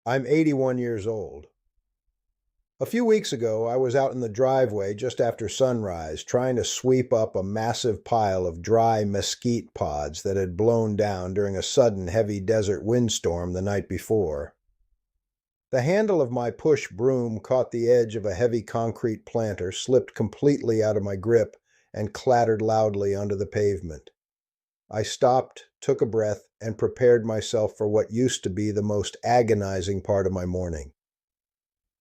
I'm 81 years old. A few weeks ago, I was out in the driveway just after sunrise trying to sweep up a massive pile of dry mesquite pods that had blown down during a sudden heavy desert windstorm the night before. The handle of my push broom caught the edge of a heavy concrete planter, slipped completely out of my grip, and clattered loudly onto the pavement. I stopped, took a breath, and prepared myself for what used to be the most agonizing part of my morning.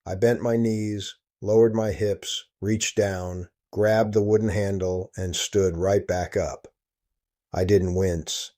I bent my knees, lowered my hips, reached down, grabbed the wooden handle, and stood right back up. I didn't wince.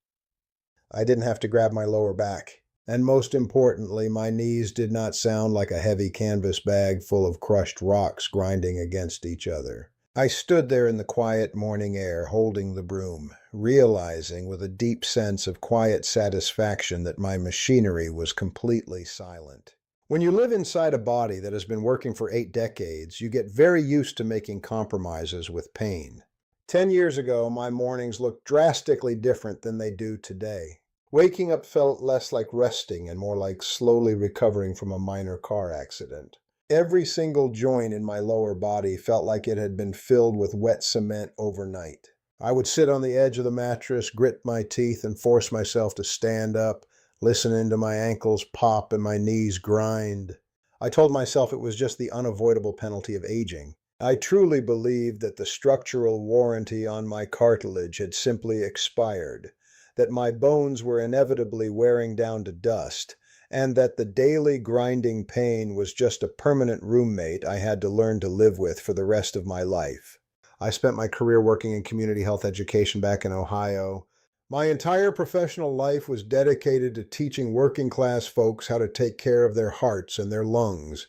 I didn't have to grab my lower back. And most importantly, my knees did not sound like a heavy canvas bag full of crushed rocks grinding against each other. I stood there in the quiet morning air, holding the broom, realizing with a deep sense of quiet satisfaction that my machinery was completely silent. When you live inside a body that has been working for 8 decades, you get very used to making compromises with pain. 10 years ago, my mornings looked drastically different than they do today. Waking up felt less like resting and more like slowly recovering from a minor car accident. Every single joint in my lower body felt like it had been filled with wet cement overnight. I would sit on the edge of the mattress, grit my teeth, and force myself to stand up, listening to my ankles pop and my knees grind. I told myself it was just the unavoidable penalty of aging. I truly believed that the structural warranty on my cartilage had simply expired, that my bones were inevitably wearing down to dust, and that the daily grinding pain was just a permanent roommate I had to learn to live with for the rest of my life. I spent my career working in community health education back in Ohio. My entire professional life was dedicated to teaching working-class folks how to take care of their hearts and their lungs.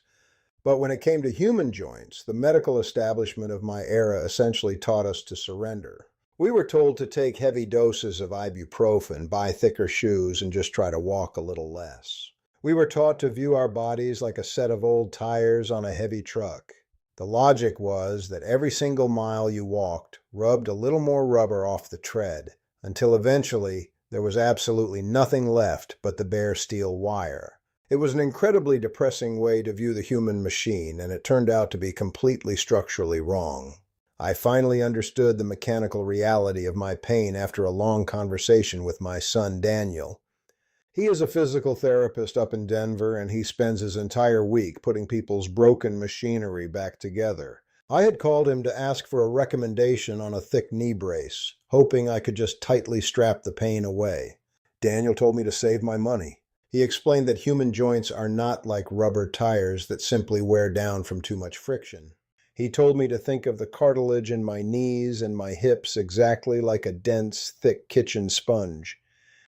But when it came to human joints, the medical establishment of my era essentially taught us to surrender. We were told to take heavy doses of ibuprofen, buy thicker shoes, and just try to walk a little less. We were taught to view our bodies like a set of old tires on a heavy truck. The logic was that every single mile you walked rubbed a little more rubber off the tread, until eventually there was absolutely nothing left but the bare steel wire. It was an incredibly depressing way to view the human machine, and it turned out to be completely structurally wrong. I finally understood the mechanical reality of my pain after a long conversation with my son Daniel. He is a physical therapist up in Denver, and he spends his entire week putting people's broken machinery back together. I had called him to ask for a recommendation on a thick knee brace, hoping I could just tightly strap the pain away. Daniel told me to save my money. He explained that human joints are not like rubber tires that simply wear down from too much friction. He told me to think of the cartilage in my knees and my hips exactly like a dense, thick kitchen sponge.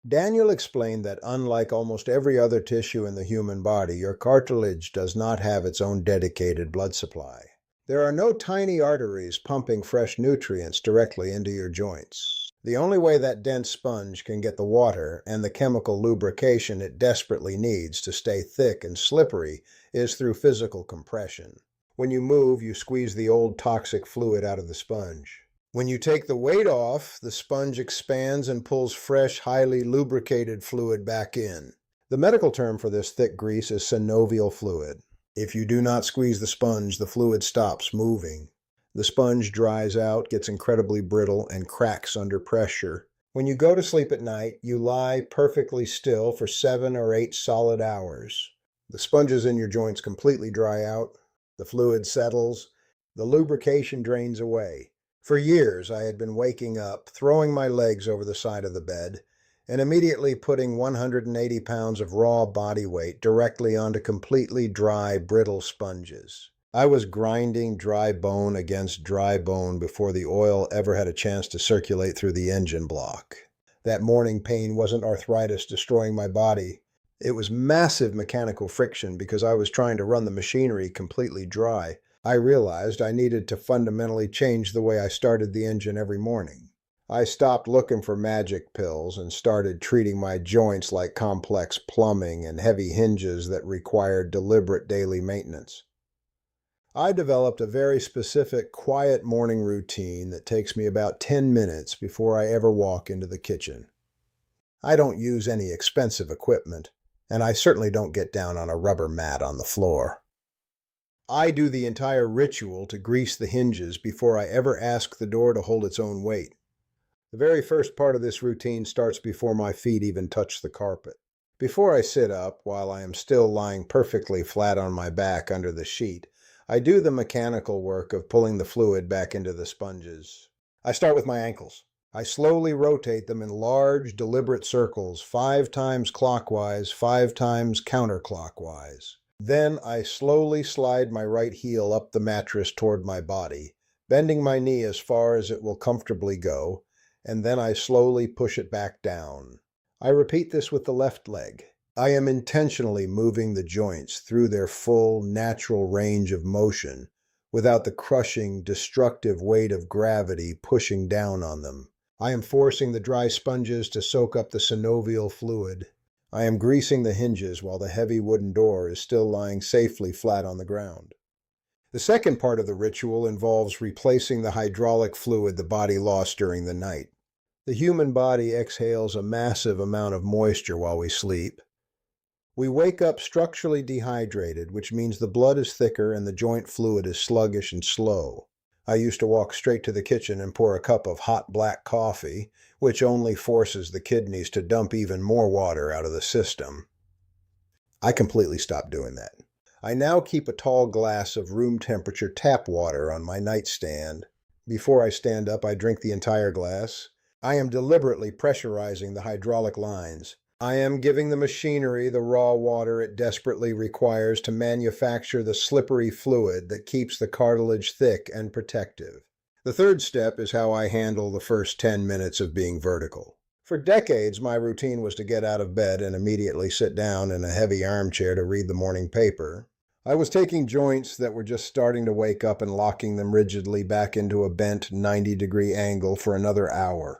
Daniel explained that unlike almost every other tissue in the human body, your cartilage does not have its own dedicated blood supply. There are no tiny arteries pumping fresh nutrients directly into your joints. The only way that dense sponge can get the water and the chemical lubrication it desperately needs to stay thick and slippery is through physical compression. When you move, you squeeze the old toxic fluid out of the sponge. When you take the weight off, the sponge expands and pulls fresh, highly lubricated fluid back in. The medical term for this thick grease is synovial fluid. If you do not squeeze the sponge, the fluid stops moving. The sponge dries out, gets incredibly brittle, and cracks under pressure. When you go to sleep at night, you lie perfectly still for 7 or 8 solid hours. The sponges in your joints completely dry out. The fluid settles. The lubrication drains away. For years, I had been waking up, throwing my legs over the side of the bed, and immediately putting 180 pounds of raw body weight directly onto completely dry, brittle sponges. I was grinding dry bone against dry bone before the oil ever had a chance to circulate through the engine block. That morning pain wasn't arthritis destroying my body. It was massive mechanical friction because I was trying to run the machinery completely dry. I realized I needed to fundamentally change the way I started the engine every morning. I stopped looking for magic pills and started treating my joints like complex plumbing and heavy hinges that required deliberate daily maintenance. I developed a very specific, quiet morning routine that takes me about 10 minutes before I ever walk into the kitchen. I don't use any expensive equipment, and I certainly don't get down on a rubber mat on the floor. I do the entire ritual to grease the hinges before I ever ask the door to hold its own weight. The very first part of this routine starts before my feet even touch the carpet. Before I sit up, while I am still lying perfectly flat on my back under the sheet, I do the mechanical work of pulling the fluid back into the sponges. I start with my ankles. I slowly rotate them in large, deliberate circles, 5 times clockwise, 5 times counterclockwise. Then I slowly slide my right heel up the mattress toward my body, bending my knee as far as it will comfortably go, and then I slowly push it back down. I repeat this with the left leg. I am intentionally moving the joints through their full, natural range of motion without the crushing, destructive weight of gravity pushing down on them. I am forcing the dry sponges to soak up the synovial fluid. I am greasing the hinges while the heavy wooden door is still lying safely flat on the ground. The second part of the ritual involves replacing the hydraulic fluid the body lost during the night. The human body exhales a massive amount of moisture while we sleep. We wake up structurally dehydrated, which means the blood is thicker and the joint fluid is sluggish and slow. I used to walk straight to the kitchen and pour a cup of hot black coffee, which only forces the kidneys to dump even more water out of the system. I completely stopped doing that. I now keep a tall glass of room temperature tap water on my nightstand. Before I stand up, I drink the entire glass. I am deliberately pressurizing the hydraulic lines. I am giving the machinery the raw water it desperately requires to manufacture the slippery fluid that keeps the cartilage thick and protective. The third step is how I handle the first 10 minutes of being vertical. For decades, my routine was to get out of bed and immediately sit down in a heavy armchair to read the morning paper. I was taking joints that were just starting to wake up and locking them rigidly back into a bent 90-degree angle for another hour.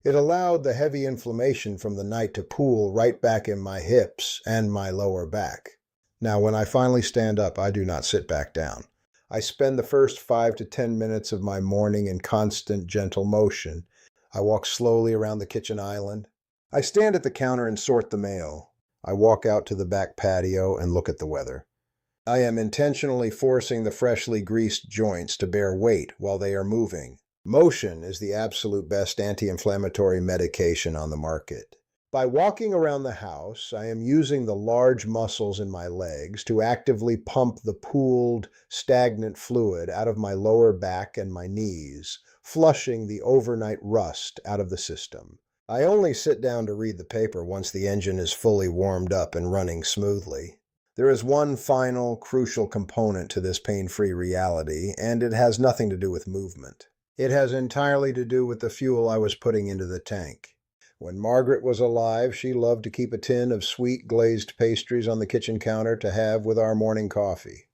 It allowed the heavy inflammation from the night to pool right back in my hips and my lower back. Now, when I finally stand up, I do not sit back down. I spend the first 5 to 10 minutes of my morning in constant, gentle motion. I walk slowly around the kitchen island. I stand at the counter and sort the mail. I walk out to the back patio and look at the weather. I am intentionally forcing the freshly greased joints to bear weight while they are moving. Motion is the absolute best anti-inflammatory medication on the market. By walking around the house, I am using the large muscles in my legs to actively pump the pooled, stagnant fluid out of my lower back and my knees, flushing the overnight rust out of the system. I only sit down to read the paper once the engine is fully warmed up and running smoothly. There is one final, crucial component to this pain-free reality, and it has nothing to do with movement. It has entirely to do with the fuel I was putting into the tank. When Margaret was alive, she loved to keep a tin of sweet glazed pastries on the kitchen counter to have with our morning coffee.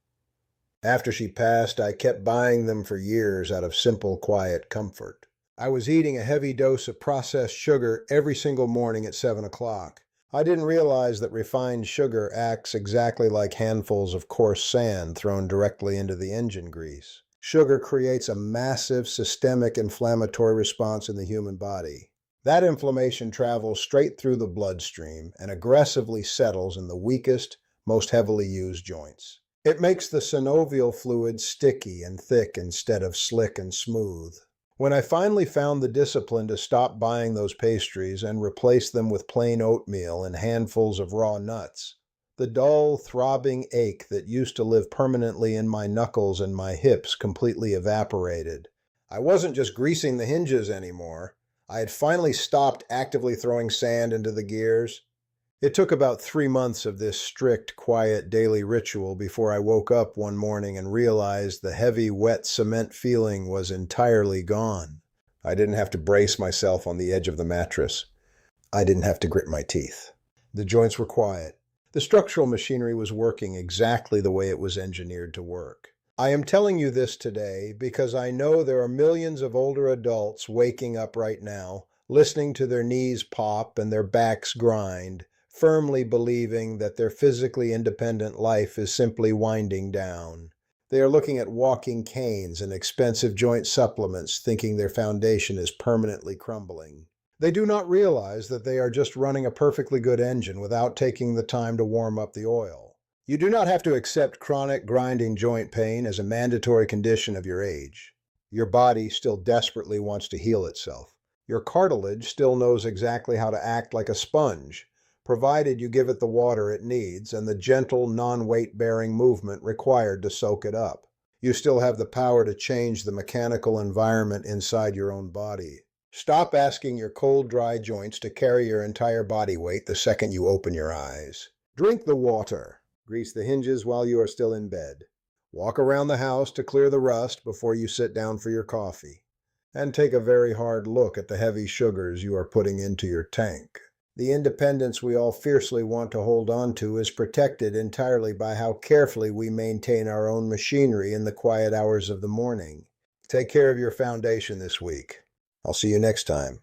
After she passed, I kept buying them for years out of simple, quiet comfort. I was eating a heavy dose of processed sugar every single morning at 7 o'clock. I didn't realize that refined sugar acts exactly like handfuls of coarse sand thrown directly into the engine grease. Sugar creates a massive systemic inflammatory response in the human body. That inflammation travels straight through the bloodstream and aggressively settles in the weakest, most heavily used joints. It makes the synovial fluid sticky and thick instead of slick and smooth. When I finally found the discipline to stop buying those pastries and replace them with plain oatmeal and handfuls of raw nuts, the dull, throbbing ache that used to live permanently in my knuckles and my hips completely evaporated. I wasn't just greasing the hinges anymore. I had finally stopped actively throwing sand into the gears. It took about 3 months of this strict, quiet daily ritual before I woke up one morning and realized the heavy, wet cement feeling was entirely gone. I didn't have to brace myself on the edge of the mattress. I didn't have to grit my teeth. The joints were quiet. The structural machinery was working exactly the way it was engineered to work. I am telling you this today because I know there are millions of older adults waking up right now, listening to their knees pop and their backs grind, firmly believing that their physically independent life is simply winding down. They are looking at walking canes and expensive joint supplements, thinking their foundation is permanently crumbling. They do not realize that they are just running a perfectly good engine without taking the time to warm up the oil. You do not have to accept chronic grinding joint pain as a mandatory condition of your age. Your body still desperately wants to heal itself. Your cartilage still knows exactly how to act like a sponge, provided you give it the water it needs and the gentle, non-weight-bearing movement required to soak it up. You still have the power to change the mechanical environment inside your own body. Stop asking your cold, dry joints to carry your entire body weight the second you open your eyes. Drink the water. Grease the hinges while you are still in bed. Walk around the house to clear the rust before you sit down for your coffee. And take a very hard look at the heavy sugars you are putting into your tank. The independence we all fiercely want to hold on to is protected entirely by how carefully we maintain our own machinery in the quiet hours of the morning. Take care of your foundation this week. I'll see you next time.